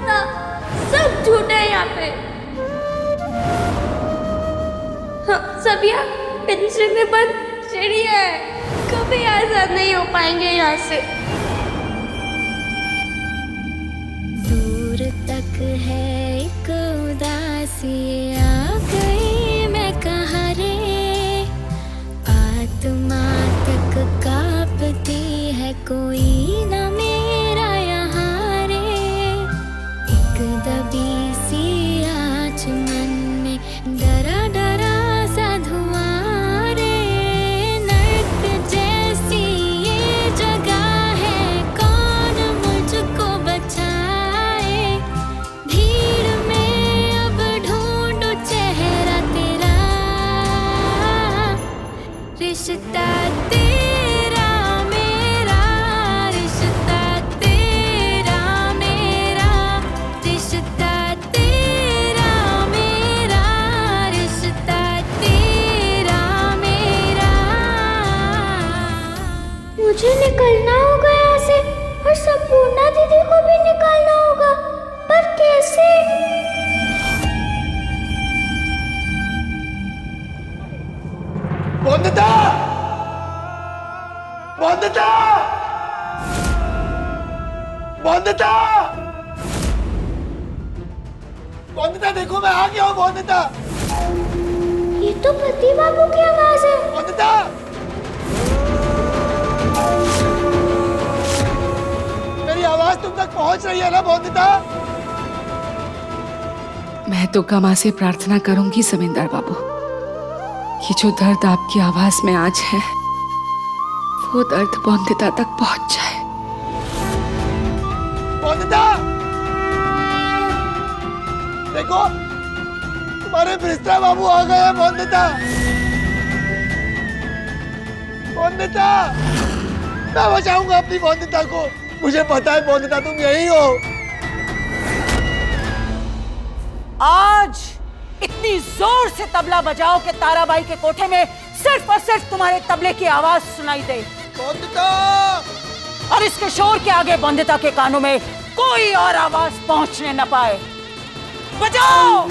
था, सब झूठ है यहाँ पे। हाँ, सब यहाँ पिंजरे में बंद चिड़िया है, कभी आजाद नहीं हो पाएंगे यहाँ से। दूर तक है एक उदासी, आ गई मैं कहाँ रे, आत्मा तक कांपती है, कोई ना मेरा यहाँ रे, एक दबी सी आँच मन में, डरा डरा सा धुआं रे, नर्क जैसी ये जगह है, कौन मुझको बचाए, भीड़ में अब ढूंढूं चेहरा तेरा, रिश्ता तेरा मेरा, रिश्ता तेरा मेरा, रिश्ता तेरा मेरा, रिश्ता तेरा मेरा। मुझे निकलना होगा यहाँ से और संपूर्णा दीदी को भी निकालना होगा, पर कैसे? वंदिता! वंदिता! वंदिता! वंदिता देखो मैं आ गया हूँ वंदिता! ये तो पति बाबू की आवाज है। वंदिता! मेरी आवाज तुम तक पहुंच रही है ना वंदिता? मैं दुर्गा माँ से प्रार्थना करूंगी जमींदार बाबू कि जो दर्द आपकी आवाज में आज है वो दर्द वंदिता तक पहुंच जाए। वंदिता! देखो तुम्हारे बिस्तर बाबू आ गए हैं वंदिता! वंदिता! मैं बचाऊंगा अपनी वंदिता को, मुझे पता है वंदिता तुम यही हो। आज इतनी जोर से तबला बजाओ कि ताराबाई के कोठे में सिर्फ और सिर्फ तुम्हारे तबले की आवाज सुनाई दे। वंदिता! और इसके शोर के आगे वंदिता के कानों में कोई और आवाज पहुंचने न पाए। बजाओ!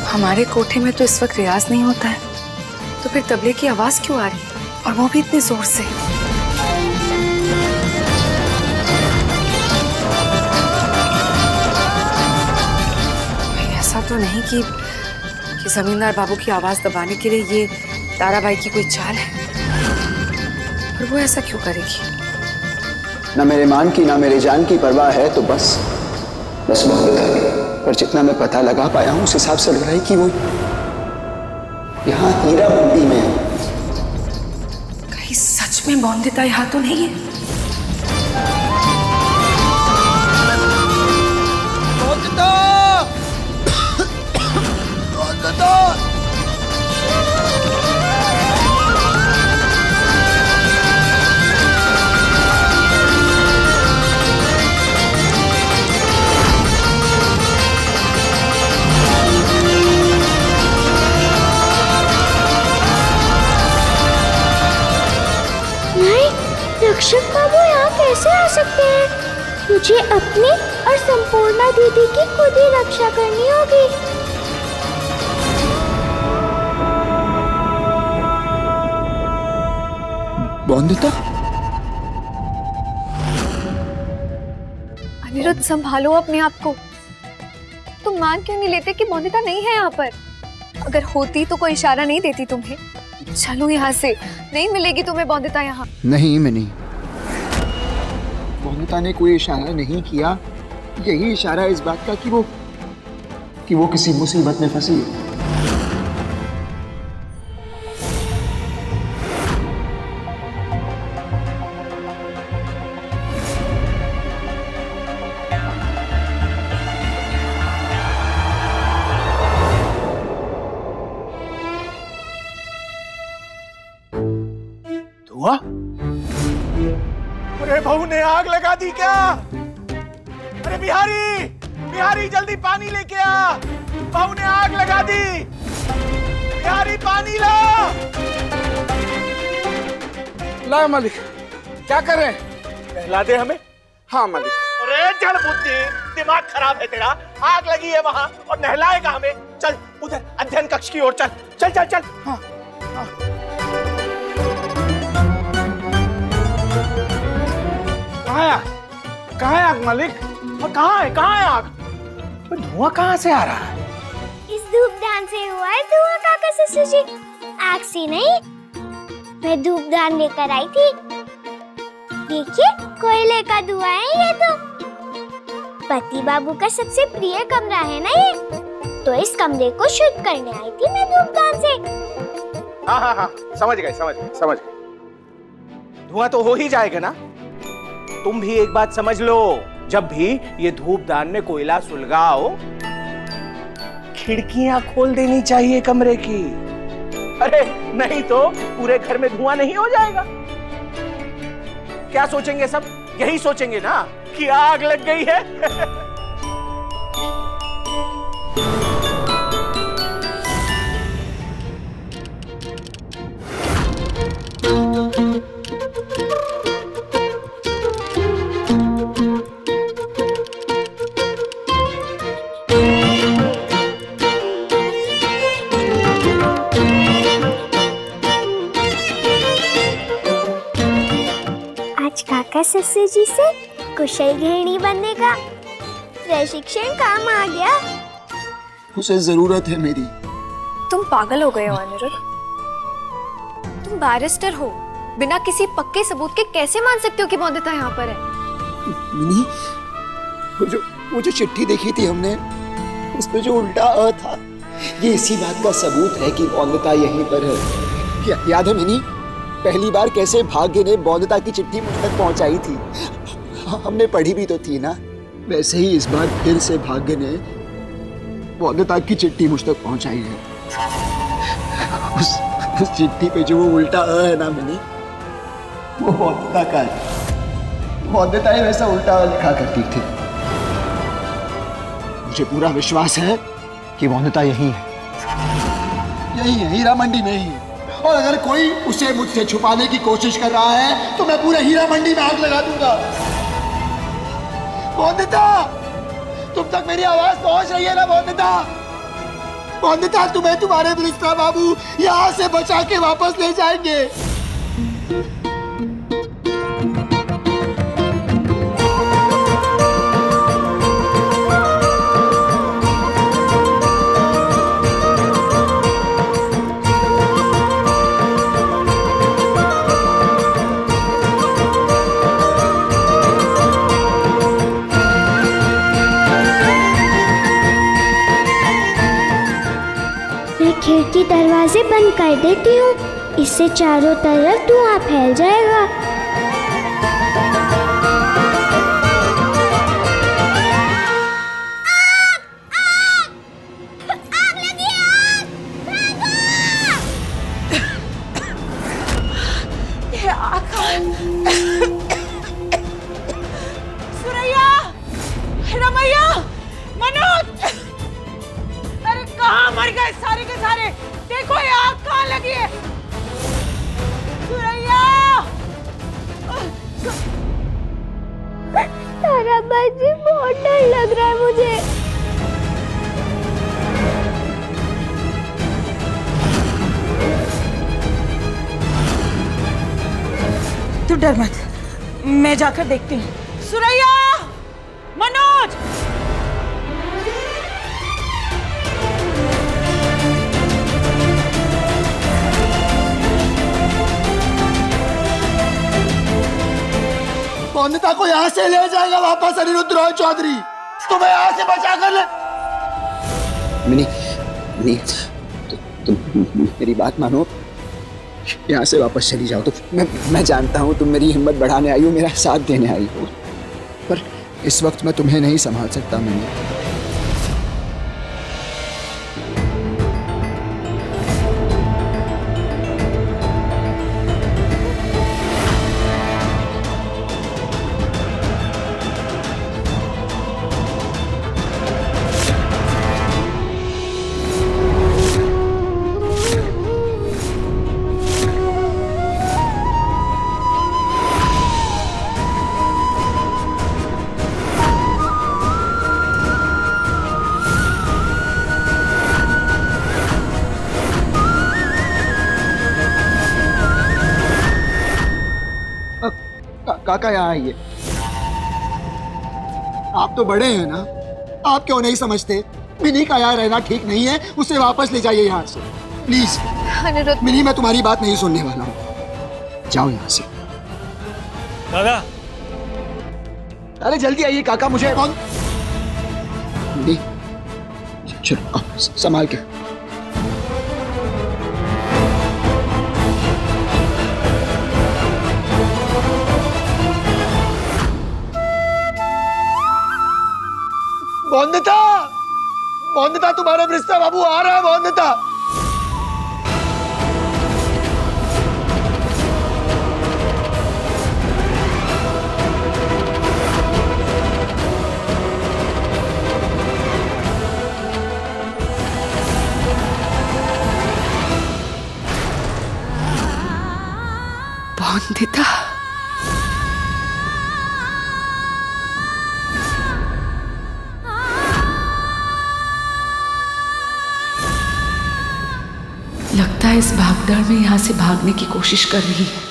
हमारे कोठे में तो इस वक्त रियाज नहीं होता है, तो फिर तबले की आवाज क्यों आ रही है और वो भी इतनी जोर से? ऐसा तो नहीं कि जमींदार बाबू की आवाज दबाने के लिए ये ताराबाई की कोई चाल है, पर वो ऐसा क्यों करेगी? ना मेरे मान की ना मेरे जान की परवाह है तो बस वंदिता की। पर जितना मैं पता लगा पाया हूं उस हिसाब से लग रहा है कि वो यहाँ हीरा मंडी में है। कहीं सच में वंदिता यहाँ तो नहीं है? वंदिता! वंदिता! रक्षक बाबू यहाँ कैसे आ सकते हैं? मुझे अपनी और संपूर्णा दीदी की खुद ही रक्षा करनी होगी। वंदिता? अनिरुद्ध, संभालो अपने आप को। तुम मान क्यों नहीं लेते कि वंदिता नहीं है यहाँ पर? अगर होती तो कोई इशारा नहीं देती तुम्हें। चलो यहाँ से, नहीं मिलेगी तुम्हें वंदिता यहाँ। नहीं मिनी, वंदिता ने कोई इशारा नहीं किया। यही इशारा है इस बात का कि वो किसी मुसीबत में फंसी है। धुआं? अरे बहू ने आग लगा दी क्या? अरे बिहारी, बिहारी जल्दी पानी लेके आ, बहू ने आग लगा दी। बिहारी पानी ला। ला मालिक, क्या कर रहे हैं? नहला दे हमें। हाँ मालिक। अरे जड़ बुद्धि, दिमाग खराब है तेरा। आग लगी है वहां और नहलाएगा हमें? चल उधर अध्ययन कक्ष की ओर चल, चल चल चल। हाँ, हाँ। कहाँ है आग? कहाँ है आग मालिक? कहाँ है आग? धुआं कहाँ से आ रहा है? इस धूपदान से हुआ है धुआं काका ससुर जी। आग से नहीं, मैं धूपदान लेकर आई थी। देखिए कोयले का धुआं है ये तो। पति बाबू का सबसे प्रिय कमरा है ना ये, तो इस कमरे को शुद्ध करने आई थी मैं धूपदान से। हाँ हाँ हाँ, समझ गए। धुआं तो हो ही जाएगा ना। तुम भी एक बात समझ लो, जब भी ये धूपदान में कोयला सुलगाओ, खिड़कियां खोल देनी चाहिए कमरे की। अरे नहीं तो पूरे घर में धुआं नहीं हो जाएगा। क्या सोचेंगे सब? यही सोचेंगे ना कि आग लग गई है। आज काका ससुर जी से कुशल गृहिणी बनने का प्रशिक्षण काम आ गया। उसे जरूरत है मेरी। तुम पागल हो गए हो अनिरुद्ध। तुम बैरिस्टर हो, बिना किसी पक्के सबूत के कैसे मान सकते हो कि मौदिता यहाँ पर है? मिनी, वो जो चिट्ठी देखी थी हमने, उसमें जो उल्टा अ था, ये इसी बात का सबूत है कि मौदिता यहीं पर है। याद है मिनी, पहली बार कैसे भाग्य ने मौदिता की चिट्ठी मुझ तक पहुंचाई थी? हमने पढ़ी भी तो थी ना। वैसे ही इस बार फिर से भाग्य ने मौदिता की चिट्ठी मुझ तक पहुंचाई है। उस चिट्ठी पे जो वो उल्टा अ है ना मिनी, वो मौदिता का है। मौदिता ही वैसा उल्टा अ लिखा करती थी। मुझे पूरा विश्वास है कि मौदिता यही है, हीरा मंडी में ही है। और अगर कोई उसे मुझसे छुपाने की कोशिश कर रहा है तो मैं पूरे हीरा मंडी में आग लगा दूंगा। मौदिता, तुम तक मेरी आवाज पहुंच रही है ना मौदिता? मौदिता, तुम्हें तुम्हारे मिनिस्टर बाबू यहाँ से बचा के वापस ले जाएंगे। खिड़की दरवाजे बंद कर देती हूँ, इससे चारों तरफ धुआं फैल जाएगा। आग लगी है, ये आग! सुरैया, रमैया, मनोज, अरे कहाँ मर गए सारे के सारे? देखो ये आग कहाँ लगी है। सुरैया, ताराबाजी, बहुत डर लग रहा है मुझे। तू डर मत, मैं जाकर देखती हूँ। सुरैया, मनोज, मौदिता को यहाँ से ले जाएगा वापस अनिरुद्ध रॉय चौधरी। तुम्हें यहाँ से बचा कर ले। मिनी, तुम मेरी बात मानो, यहाँ से वापस चली जाओ। तो मैं जानता हूँ तुम मेरी हिम्मत बढ़ाने आई हो, मेरा साथ देने आई हो, पर इस वक्त मैं तुम्हें नहीं संभाल सकता। मिनी, काका यहाँ आइए। आप तो बड़े हैं ना, आप क्यों नहीं समझते? मिनी का यहाँ रहना ठीक नहीं है, उसे वापस ले जाइए यहाँ से प्लीज। अनिरुद्ध, मिनी, मैं तुम्हारी बात नहीं सुनने वाला हूँ, जाओ यहाँ से। दादा अरे जल्दी आइए काका, मुझे कौन? मिनी चलो आओ, संभाल के। बॉन्दिता, बॉन्दिता, तुम्हारा रिश्ता बाबू आ रहा है। बॉन्दिता, बॉन्दिता, लगता है इस भागदौड़ में यहाँ से भागने की कोशिश कर रही है।